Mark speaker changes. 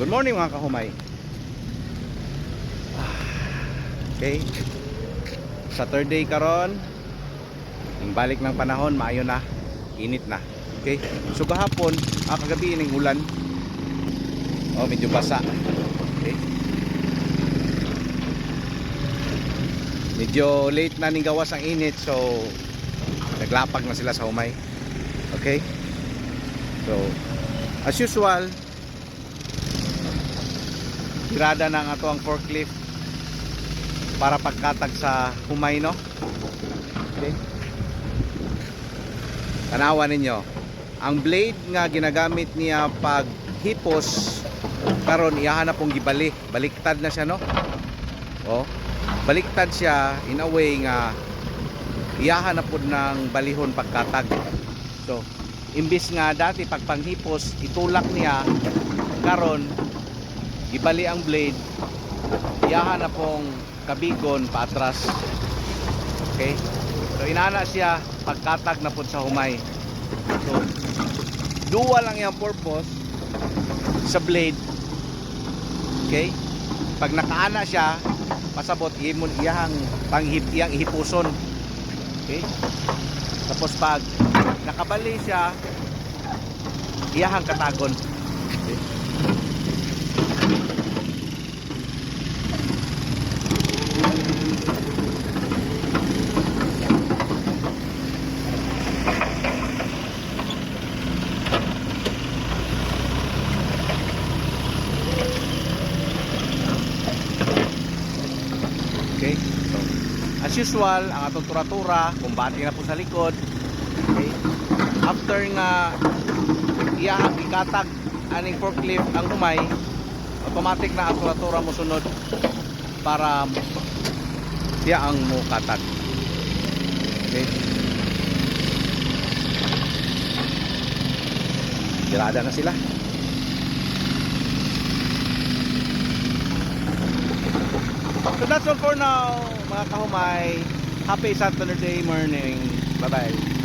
Speaker 1: Good morning mga kahumay. Okay. Saturday karon. Ang balik ng panahon, maayo na. Init na. Okay. So kahapon, kagabi ning ulan. Oh, medyo basa. Okay. Medyo late na ning gawas ang init, so naglapag na sila sa humay. Okay. So as usual, tirada na ang ato ang forklift para pagkatag sa humay, no? Okay. Tanawan ninyo, ang blade nga ginagamit niya pag hipos karon iyahan na pong gibali, baliktad na siya, no? Oh, baliktad siya in a way nga iyahan na po ng balihon pagkatag. So imbis nga dati pag panghipos itulak niya, karon ibali ang blade, iyahan na pong kabigon paatras. Okay, so inana siya pagkatag na po sa humay. So duwa lang yung purpose sa blade. Okay, pag nakaana siya pasabot imon iyang iyang ihipuson. Okay, tapos pag nakabali siya iyahang katagon. Okay. Okay, so as usual ang atong tura-tura kumbati na po sa likod. Okay, after nga iyahang ikatag aning forklift ang humay, automatic na ang tura-tura mo sunod para siya ang mo katag. Okay, tirada na sila. So that's all for now mga kahumay. Happy Saturday morning. Bye bye.